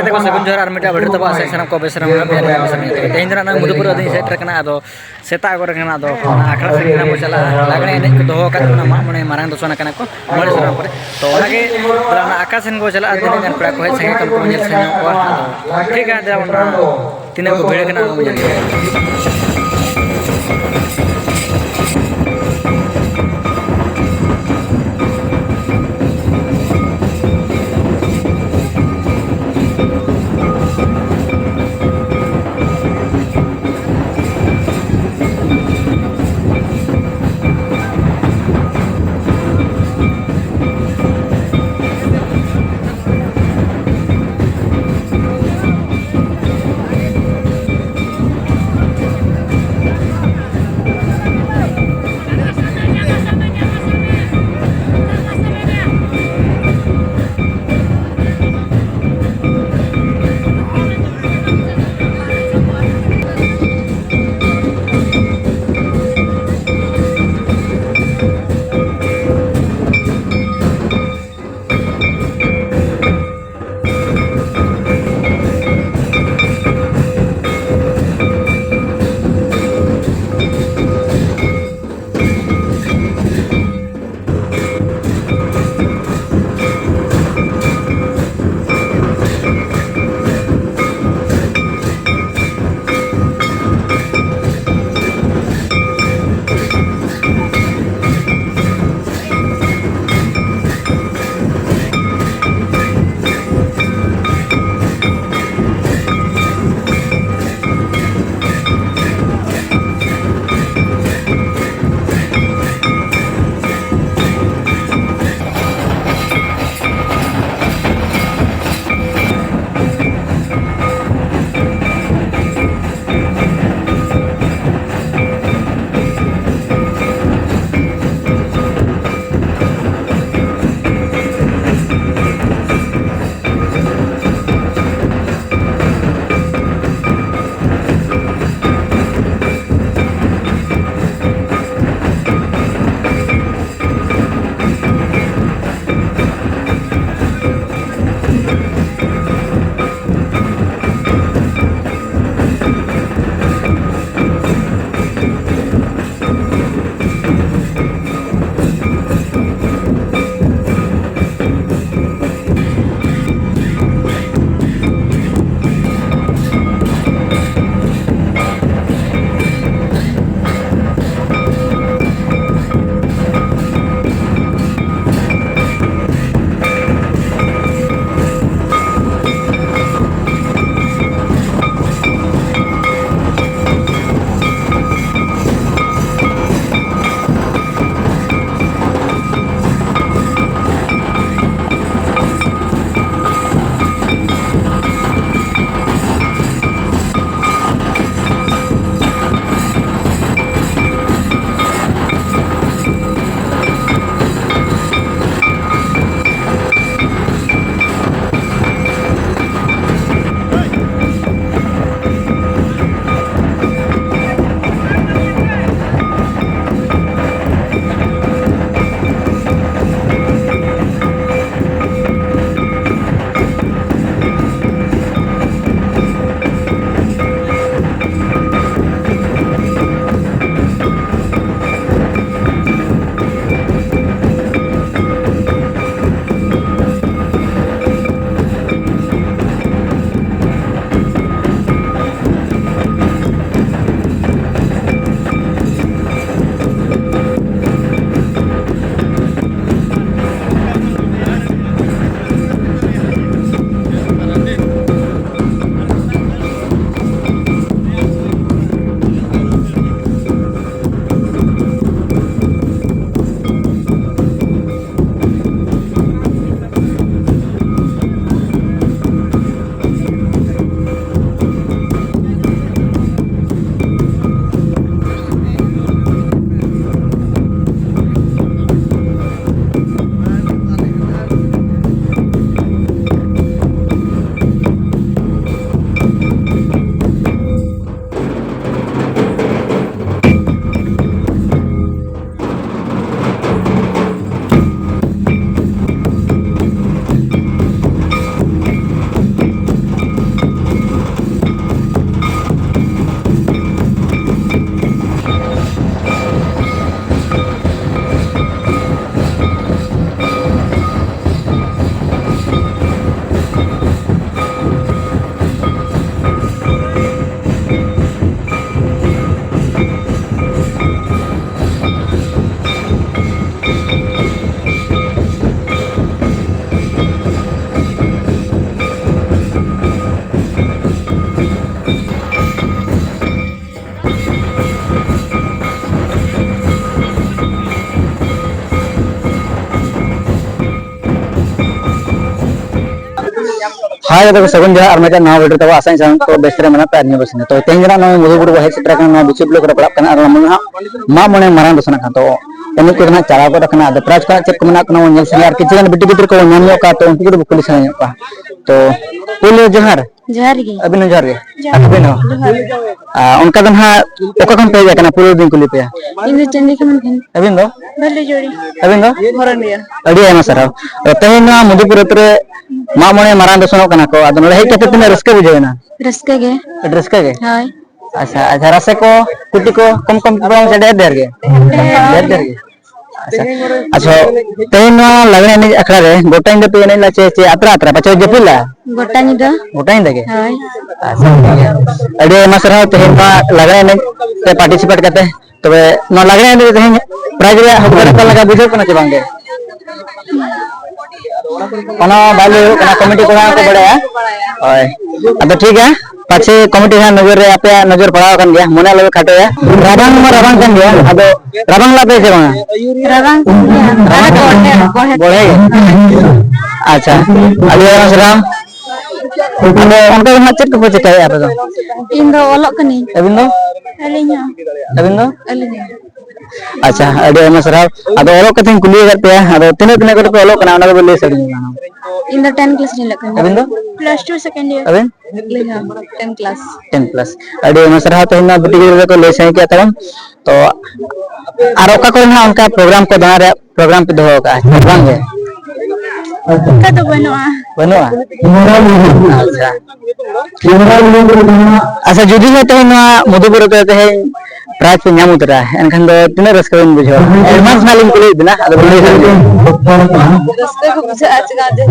ᱜᱟᱛᱮ ᱠᱚ ᱥᱟᱹᱜᱩᱱ ᱡᱚᱦᱟᱨ ᱟᱨ ᱢᱤᱫᱴᱟᱝ ᱵᱷᱤᱰᱤᱭᱳ ᱛᱟᱵᱚ ᱟᱥᱟᱭ ᱥᱟᱱᱟᱢ ᱠᱚ ᱵᱮᱥᱨᱟᱢ ᱛᱮᱦᱮᱧ ᱫᱚ ᱱᱟᱜ ᱢᱩᱫᱩᱯᱩᱨ ᱟᱹᱫᱤᱧ ᱥᱮᱴᱮᱨ ᱠᱟᱱᱟ ᱟᱫᱚ ᱥᱮᱛᱟᱜ ᱠᱚᱨᱮ ᱠᱟᱱᱟ ᱟᱫᱚ ᱚᱱᱟ ᱟᱠᱷᱲᱟ ᱥᱮᱫ ᱵᱚ ᱪᱟᱞᱟᱜᱼᱟ ᱞᱟᱜᱽᱲᱮ ᱮᱱᱮᱡ ᱠᱚ ᱫᱚᱦᱚ ᱟᱠᱟᱫ ᱚᱱᱟ ᱢᱟᱜ ᱢᱚᱬᱮ ᱢᱟᱨᱟᱝ ᱫᱚᱥᱚᱱ ᱟᱠᱟᱱᱟ ᱠᱚ ᱢᱚᱬᱮ ᱥᱮᱨᱢᱟ ᱯᱚᱨᱮ ᱛᱚ ᱚᱱᱟᱜᱮ ᱚᱱᱟ ᱟᱠᱟ ᱥᱮᱱ ᱵᱚ ᱪᱟᱞᱟᱜᱼᱟ ᱛᱤᱱᱟᱹᱜ ᱜᱟᱱ ᱯᱮᱲᱟ ᱠᱚ ᱦᱮᱡ ᱥᱟᱸᱜᱮ ᱠᱟᱱ ᱠᱚ ᱧᱮᱞ ᱥᱮᱱᱚᱜ ᱠᱚᱣᱟ ᱟᱫᱚ ᱴᱷᱤᱠ ᱜᱮᱭᱟ ᱚᱱᱟ ᱛᱤᱱᱟᱹᱜ ᱠᱚ ᱵᱷᱤᱲ ᱠᱟᱱᱟ ᱚᱱᱟ ᱵᱚ ᱧᱮᱞ हाय तो सगुन जहाँ और मैं नाव वीडियो तब आसान जान तो बेस्ट रे मना पैर नहीं बसने तो तेज जना नाव मुझे बड़े हेड सेट रखना नाव बिचुप लोग रपड़ा करना और मैं माँ मने मरान दोसना का तो उन्हें को ना चारा को रखना तो प्राइस का चेक करना करना वो जल्दी यार किसी ने बिटी बिटी को नाम का तो उनको तो पुलिस ने का तो पुलिस जहर की अभी न जहर के अभी न उनका तो हाँ ओका कम पे जाकर ना पुलिस दिन को लिपे इन चंदी के मन अभी न भले जोड़ी अभी न भरन दिया अड़ी है ना सर तेज ना मुझे पूरे तरह माँ मने मरान दोसना करना को अदन लहे के कितने रस्के बुझे ना रस्के के हाय अच्छा अच्छा रसे को कुटी को कम कम से डेढ़ के अच्छा तेन लगने नहीं अखड़ा रे गोटा इंदे पे नहीं लाचे चे अतरा अतरा बच्चे जपिला गोटा इंदे के हाय अच्छा अड़े मसरा तेन मा लगने नहीं ते पार्टिसिपेट करते तबे न लगने नहीं तेन प्राइज रे हकदार का लगा बुझे कोना चबांगे कोना बालू कोना कमिटी कोना को बड़े ओय अब ठीक है पाछे कमिटी है नजर रे आपे नजर पड़ाव kan गया मोने लगे खाटे है राबांग kan गया अब राबांग ला पे से राबांग अरे बोले अच्छा अभी राम अब उनका ना चेक को चेक है आप तो इन दो ओलक कनी अबिन दो अच्छा अडे मसरा अब ओलक कथिन कुली करते हैं अब तिने तिने को ओलक कना ना बोले सके इन द 10 क्लास नहीं लकन अबिन दो +2 सेकंड ईयर अबिन 10 क्लास अडे मसरा तो ना बिटी को ले से क्या तब तो आरोका को ना उनका प्रोग्राम को बना रहा प्रोग्राम पे दो का प्रोग्राम है का तो बनवा अच्छा जुदी है तो ना मधुपुर तो है प्राइस पे नाम उतरा है एनखन दो तिने रस्क बन बुझो एडवांस नालिंग को बिना अद बोले रस्क को बुझा आज का दे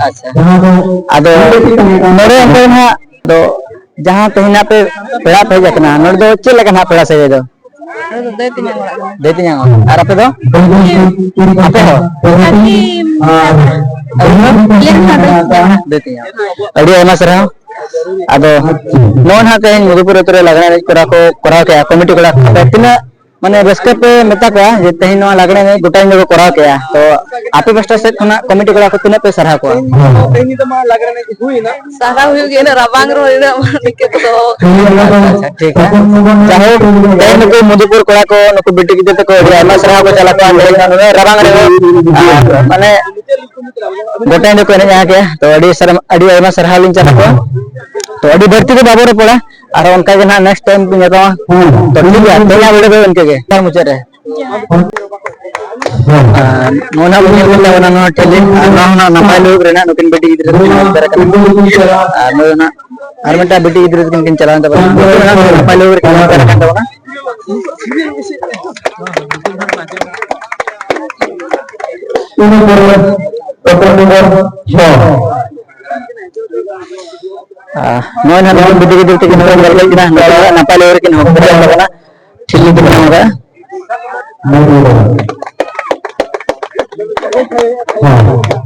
अच्छा अद नोरे अंदर ना तो जहां तहिना पे पेड़ा पे जकना नोर दो चे लगा ना पेड़ा से दो दे तिना और आपे दो आपे हो दे तिना अड़ी एमा सरा अदो नोन हाते मुदुपुर उतरे लगने करा को करा के कमिटी करा तिना माने रस्के पे मेता का जे तही नो लगने में गोटा इन को करा के तो आपे बेस्ट से खना कमिटी करा को तिना पे सरहा को तही तो मा लगने में हुई ना सरहा हुई के ना रबांग रो के तो अच्छा ठीक है चाहे तही नको मुदुपुर करा को नको बिटी की तो को एमा सरहा को चला को रबांग रे माने गोटा इन को ने यहां के तो अड़ी एमा सरहा लिन चला को तो अड़ी बढ़ती के बाबू रे पड़ा और उनका के ना नेक्स्ट टाइम पे नेता तो ठीक है तेला बड़े बे उनके के मुझे रे मोना मुझे बोला ना ना टेले ना ना पाले रे ना नकिन बेटी इधर ना और बेटा बेटी इधर किन चला तो ना पाले रे का करता ना नोन है नोन बिटी बिटी के नोन कर लेना ना पाले और किन हो ना ठीक है बनाऊंगा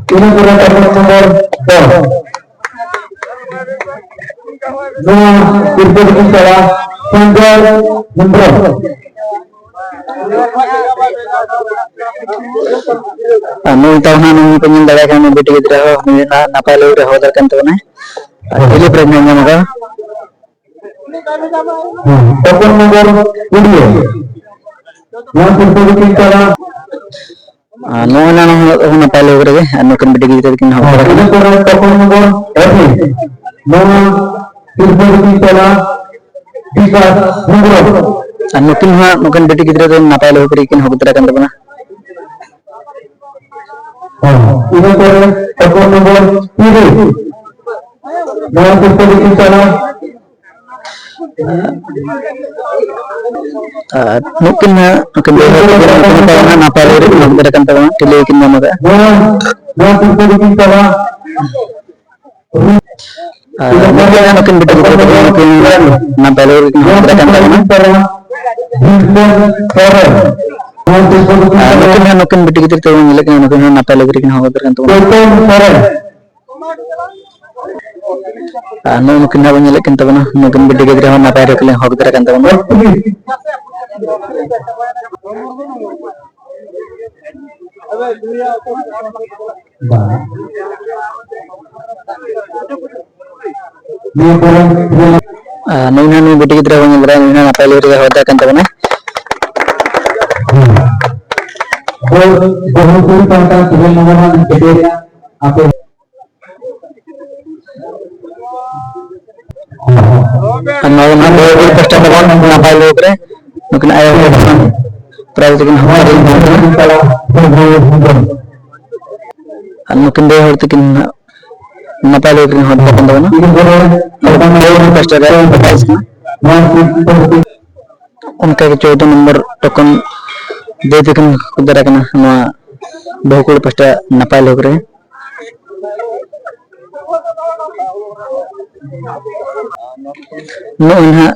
तीन पूरा नंबर 2 नो तिरपन की तरह संजय नंबर नोन तो ना नोन पेन दगा के बिटी गिद्रा हो ना पाले और हो दरकन तो ना ini premiumnya maka telepon nomor ini yang tertulis cara nona nona pale over ge anu kan bedi gitu kin ho telepon nomor ini nona tertulis cara tiga nomor anu kin ha nukan bedi gitu kan na pale over kin ho tera kan tabana ini telepon nomor ini नाम किसको लिखी चला mungkin mungkin apa lagi menggunakan tawanan telekin nama ka नाम किसको लिखी चला mungkin betul mungkin nama lagi menggunakan tawanan mungkin betul tawanan lekin mungkin nama lagi menggunakan tawanan नो मकिन ना बन लेकिन तब ना मकिन बिटी गिद्रा ना पाए रखले हक दरा kan तब नैना नी बिटी गिद्रा बन गिद्रा नैना नापाय लेवरी रे होदा kan tabana बहुत पंटा सीरियल नंबर 1 बेटे आप नौ ना बहुत कष्ट tabon नापाय लेवरी mungkin ayo प्राइस लेकिन हमारे mungkin dia harus bikin नापाय लेवरी होदा kan tabana कष्ट रे प्राइस उनका 14 नंबर टोकन दे दिकन कुदरा कना ना बहुकुल पस्टा नापाय लेवरी नो इन्हा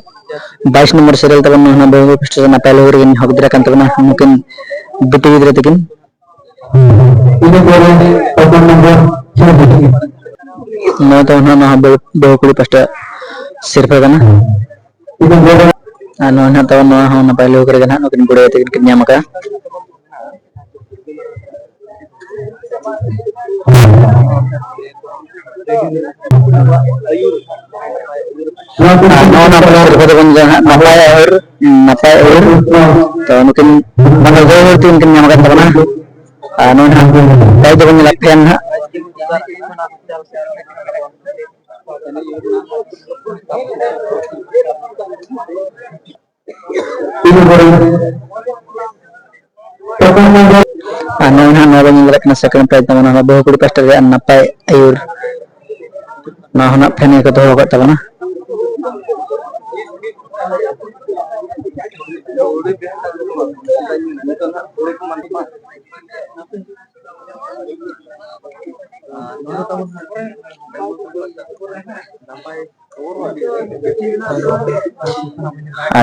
22 नंबर सीरियल तबन ना बहुकुल पस्टा नापाय लेवरी इन हकदरा kan tabana mungkin बिटी गिद्रा तिकिन ini boleh token nomor 6 नो तो ना बहुकुल पस्टा सिर्फ कना ini boleh नो ना तो ना हो नापाय लेवरी कना mungkin बुढ़े तिकिन किन्या मका नो ना पला सिर्फ तबन नापाय और तो mungkin mana jauh tin kinya maka tabana नो ना tay tebon lakpen ha ini boleh token nomor नो ना नो bani lakna second prize tabana na बहुकुल पस्टा रे नापाय और ना होना फेने को तो होगा tabana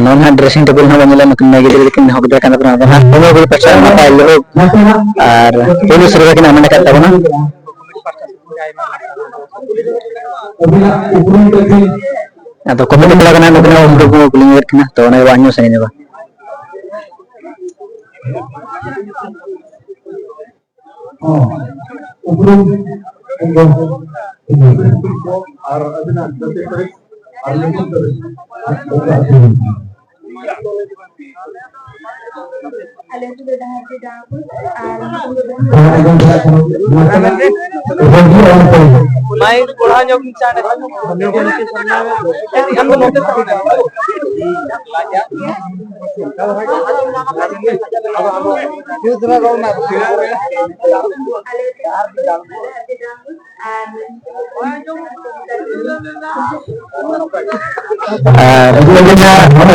non ha dressing table na banila mungkin negatif lekin hok kan apa na hono bol pacha na pailo ar police ro kin amane kata na atau komedi pala kana mungkin untuk ko kulinger kina to na banyo sa inyo ba main kurang jauh sana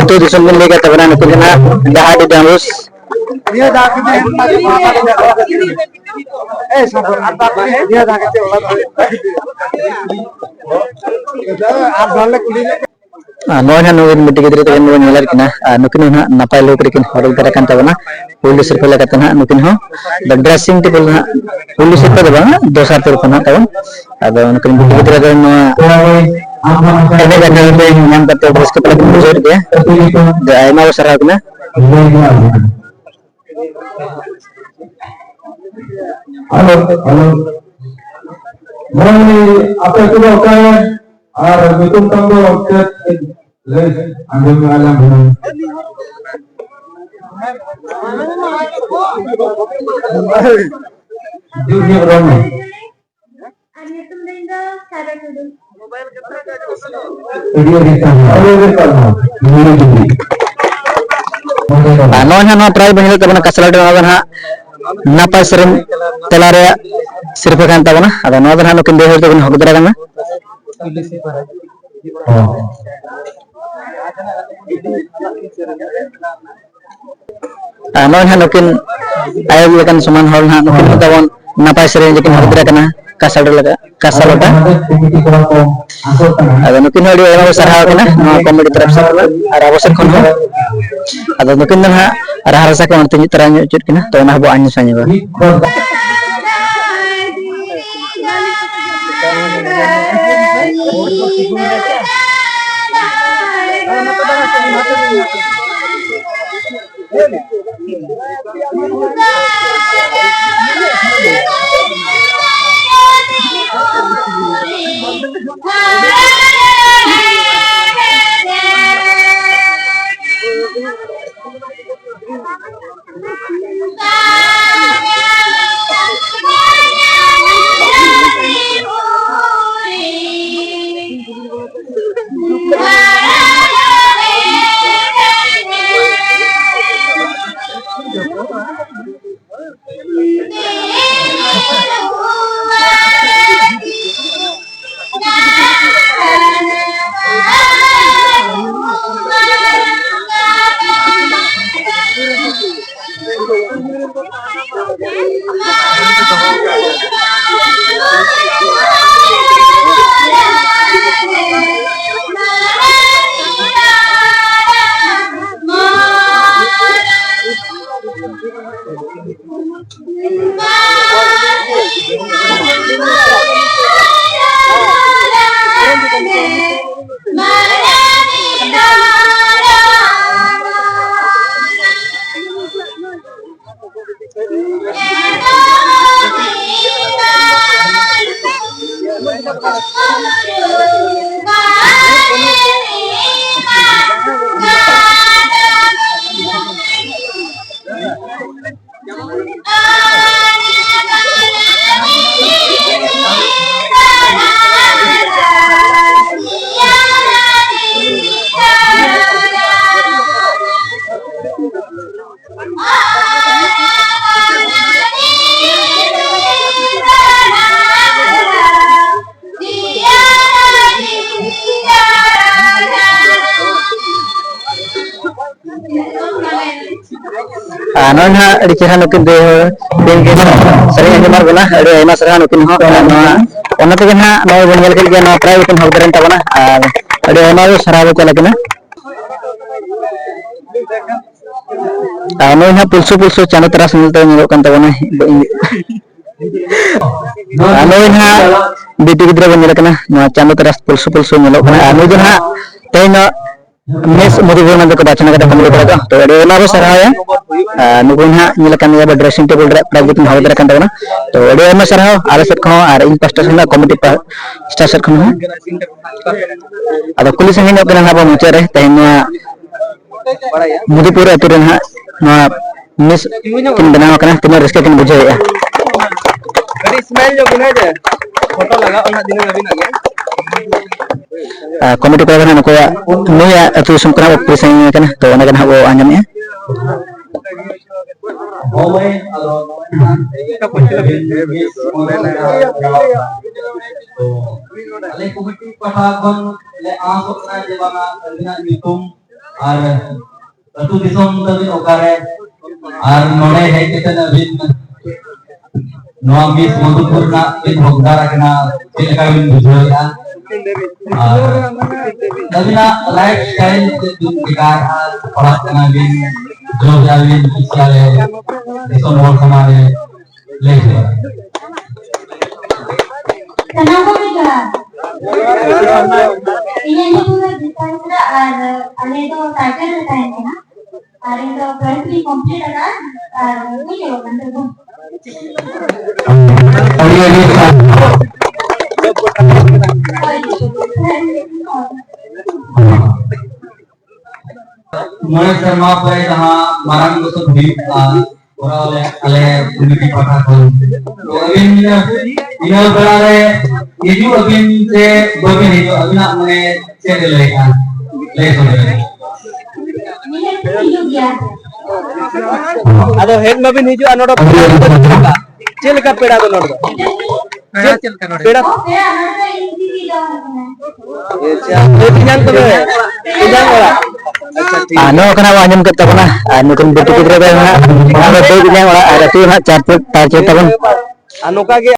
itu disebut lega tabanan itu kena dah di damus dia dah kita sabar dia dah kita no na no in bitti gidre tagan no nyelar kina nukin na napay lo krikin horol kara kan tabana police pala katana nukin ho the dressing table na police pa daba dosar tur pana tabon ado nukin bitti gidre tagan no ene ganda pe nyam katte dress ke pala bujur dia de ay ma usara kuna halo halo mau apa itu kan আর বেতন টাকা অর্থাৎ less আমি আলাম দিউনি রং आणि तुमच्या सारा करून mobile कितना का ভিডিও দিতাম আরে কাল ভিডিও দিবি no na try banyak tabana kasalado na ha napay serum telare sirpa kan tabana ado no na nukin de hoy tagan hokdara kana no na nukin ayo kan suman hol na nukin tabon napay serum jekin hokdara kana kasalada ado nukin hodi ayo sarha kana no comedy taraf sa ar awasar kon ado nukin na rasa kan tinji teranya cut kina to na bo anyu sanya ba Anon ha di cerah nukin deh tinggi sering aja mar guna ada emas serah nukin ho ona tuh kan no bonyol ke dia no try nukin ho keren tabana ada emas serah lo cala kena anon ha pulsu channel teras nilai nyelokkan tabana anon ha biti gidra bonyol kena no channel teras pulsu nyelokkan anon ha teno mes mudipur nanti kebacakan kata pemilik itu tuh ada emas serah ya nukun ha nyelakan ya dressing table private hawa darakan tahu na to ada emas serah ala set kau ada investor sana komite starter kau na ada kulis yang ini pernah apa muncul tehnya mudipur aturan ha na mes kin benar kena timur risk kin bujai ya smell जो बिना जे photo लगा और दिन में भी ना komite ko na ko ya no ya atu sumkra presang kan to na kan hawo anyam ya ale komite pahakon le asok na je banga albina nitum ar atu disom tabi okare ar nole hei kita na bin noa mis mudupur na bin hogdara kena cilaka bin bujoya tapi na lifestyle itu dikar orang kena bin jauh-jauhin isiale disomol kemana leher. Kenapa kita? Ini juga desain kita ada itu target desain ya. Ada itu berarti komplit kan? Ini juga kan terus. Mulai sama pai dah marang besok di orang oleh komite pahakon. तो अभी इन बरारे ये जो अभी से बोलने नहीं तो अभी ना मैं चेक लेगा ले सुन अदो हेड में भी नहीं जो अनोडो चल का पेड़ा को नोड चल का नोड पेड़ा ये tinggal तो है tinggal वाला ano kana wanyam kata puna anu kan betul betul na ada tu yang ada tu na chat tabun अनोखा के